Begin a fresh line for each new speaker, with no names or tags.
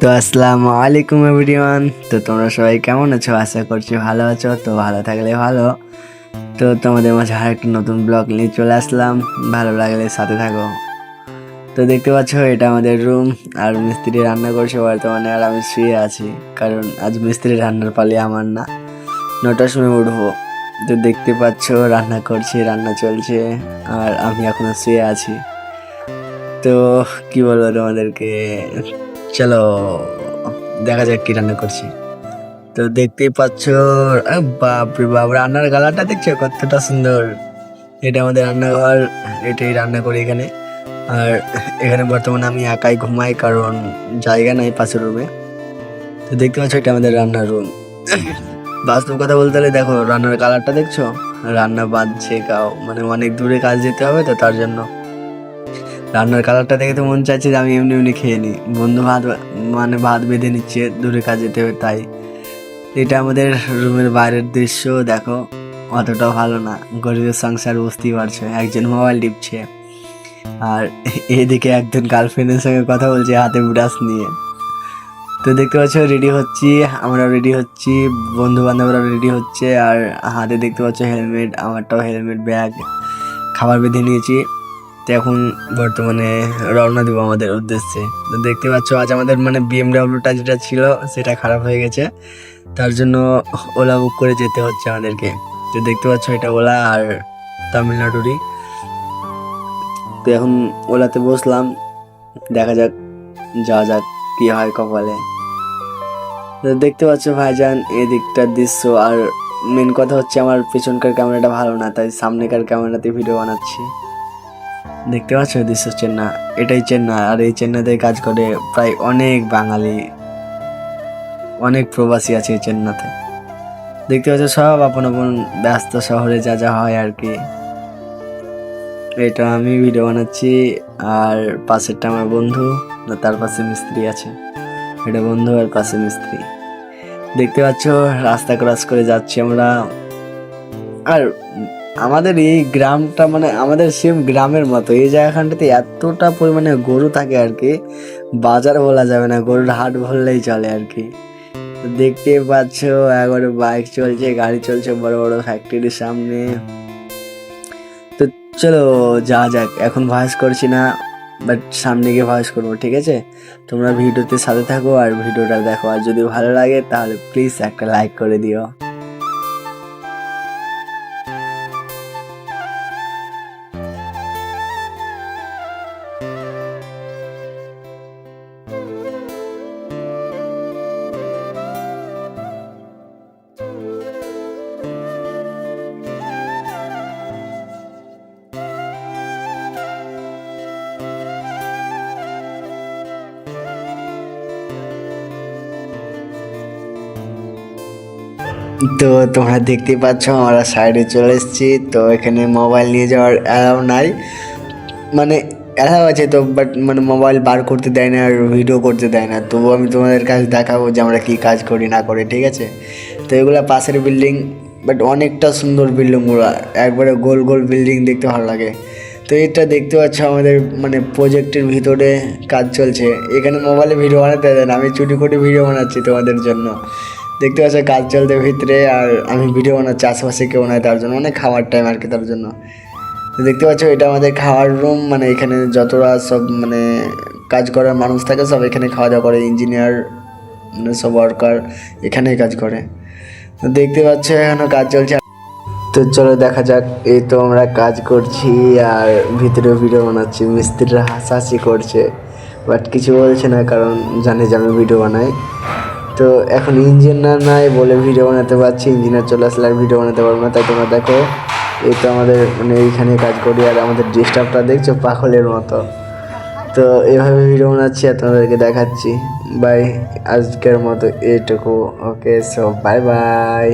তো আসসালামু আলাইকুম এভরিওয়ান। তো তোমরা সবাই কেমন আছো? আশা করছি ভালো আছো। তো ভালো থাকলে ভালো। তো তোমাদের মাঝে আরেকটা নতুন ব্লগ নিয়ে চলে আসলাম। ভালো লাগলে সাথে থাকো। তো দেখতে পাচ্ছ এটা আমাদের রুম, আর মিস্ত্রি রান্না করছে বর্তমানে, আর আমি শুয়ে আছি, কারণ আজ মিস্ত্রি রান্নার পালি আমার না। 9টার সময় উঠবো। তো দেখতে পাচ্ছ রান্না করছে, রান্না চলছে, আর আমি এখনো শুয়ে আছি। তো কি বলবো তোমাদেরকে, চলো দেখা যাক কি রান্না করছি। তো দেখতেই পাচ্ছ, বাপরে বাপ, রান্নার কালারটা দেখছো কতটা সুন্দর। এটা আমাদের রান্নাঘর, এটাই রান্না করি এখানে। আর এখানে বর্তমানে আমি একাই ঘুমাই, কারণ জায়গা নাই পাশের রুমে। তো দেখতে পাচ্ছ এটা আমাদের রান্নার রুম। বাস্তব কথা বলতে হলে দেখো রান্নার কালারটা দেখছো, রান্না বাঁধছে কাও, মানে অনেক দূরে কাজ যেতে হবে, তো তার জন্য রান্নার কালারটা দেখে তো মন চাইছে যে আমি এমনি এমনি খেয়ে নিই। বন্ধু ভাত বেঁধে নিচ্ছে, দূরে কাজ যেতে হবে তাই। এটা আমাদের রুমের বাইরের দৃশ্য দেখো, অতটাও ভালো না। গরিবের সংসার বুঝতেই পারছো, একজন মোবাইল টিপছে, আর এদিকে একজন গার্লফ্রেন্ডের সঙ্গে কথা বলছে হাতে ব্রাশ নিয়ে। তো দেখতে পাচ্ছ রেডি হচ্ছি, আমরা রেডি হচ্ছি, বন্ধু বান্ধবরা রেডি হচ্ছে, আর হাতে দেখতে পাচ্ছ হেলমেট, আমারটাও হেলমেট, ব্যাগ, খাবার বেঁধে নিয়েছি। তো এখন বর্তমানে রওনা দেবো আমাদের উদ্দেশ্যে। তো দেখতে পাচ্ছ আজ আমাদের মানে বিএমডাব্লিউটা যেটা ছিল সেটা খারাপ হয়ে গেছে, তার জন্য ওলা বুক করে যেতে হচ্ছে আমাদেরকে। তো দেখতে পাচ্ছ এটা ওলা, আর তামিলনাড়ুরই। তো এখন ওলাতে বসলাম, দেখা যাক যাওয়া যাক কি হয় কপালে। তো দেখতে পাচ্ছ ভাইজান এদিকটার দৃশ্য, আর মেন কথা হচ্ছে আমার পেছনকার ক্যামেরাটা ভালো না, তাই সামনেকার ক্যামেরাতে ভিডিও বানাচ্ছি। দেখতে পাচ্ছ দৃশ্য চেন্নাই, এটাই চেন্নাই, আর এই চেন্নাইতে কাজ করে প্রায় অনেক বাঙালি, অনেক প্রবাসী আছে এই চেন্নাইতে। দেখতে পাচ্ছ সব আপন আপন ব্যস্ত শহরে যা যা হয় আর কি। এটা আমি ভিডিও বানাচ্ছি, আর পাশেরটা আমার বন্ধু, তার পাশে মিস্ত্রি আছে। এটা বন্ধু আর পাশে মিস্ত্রি। দেখতে পাচ্ছ রাস্তা ক্রস করে যাচ্ছি আমরা। আর আমাদের এই গ্রামটা মানে আমাদের সেম গ্রামের মতো, এই জায়গাখানটাতে এতটা পরিমাণে গরু থাকে আর কি, বাজার বলা যাবে না, গরুর হাট বললেই চলে আর কি। দেখতে পাচ্ছ একবারে বাইক চলছে, গাড়ি চলছে বড় বড় ফ্যাক্টরির সামনে। তো চলো যাওয়া যাক, এখন ভয়েস করছি না, বাট সামনে গিয়ে ভয়েস করবো, ঠিক আছে? তোমরা ভিডিওতে সাথে থাকো আর ভিডিওটা দেখো, আর যদি ভালো লাগে তাহলে প্লিজ একটা লাইক করে দিও। তো তোমরা দেখতেই পাচ্ছ আমরা সাইডে চলে এসেছি। তো এখানে মোবাইল নিয়ে যাওয়ার অ্যালাউ নাই, মানে অ্যালাউ আছে তো, বাট মানে মোবাইল বার করতে দেয় না আর ভিডিও করতে দেয় না। তবুও আমি তোমাদের কাছে দেখাবো যে আমরা কী কাজ করি না করি, ঠিক আছে? তো এগুলো পাশের বিল্ডিং, বাট অনেকটা সুন্দর বিল্ডিংগুলো, একবারে গোল গোল বিল্ডিং, দেখতে ভালো লাগে। তো এটা দেখতে পাচ্ছ আমাদের মানে প্রজেক্টের ভিতরে কাজ চলছে। এখানে মোবাইলে ভিডিও বানাতে দেয় না, আমি চুটি করে ভিডিও বানাচ্ছি তোমাদের জন্য। দেখতে পাচ্ছ কাজ চলতে ভিতরে, আর আমি ভিডিও বানাচ্ছি, আশেপাশে কেউ নাই, তার জন্য অনেক খাওয়ার টাইম আর কি, তার জন্য। তো দেখতে পাচ্ছ এটা আমাদের খাওয়ার রুম, মানে এখানে যতটা সব মানে কাজ করার মানুষ থাকে সব এখানে খাওয়া দাওয়া করে, ইঞ্জিনিয়ার মানে সব ওয়ার্কার এখানেই কাজ করে। তো দেখতে পাচ্ছ এখনো কাজ চলছে। তো চলো দেখা যাক, এই তো আমরা কাজ করছি আর ভিতরে ভিডিও বানাচ্ছি, মিস্ত্রিরা হাসাহাসি করছে, বাট কিছু বলছে না, কারণ জানে যে আমি ভিডিও বানাই। তো এখন ইঞ্জিনিয়ার নাই বলে ভিডিও বানাতে পারছি, ইঞ্জিনিয়ার চলে আসলে আর ভিডিও বানাতে পারবো না। তাই তোমরা দেখো এই তো আমাদের মানে এইখানে কাজ করি, আর আমাদের ডিস্টার্বটা দেখছো পাগলের মতো। তো এইভাবে ভিডিও বানাচ্ছি আর তোমাদেরকে দেখাচ্ছি। বাই, আজকের মতো এইটুকু। ওকে, সো বাই বাই।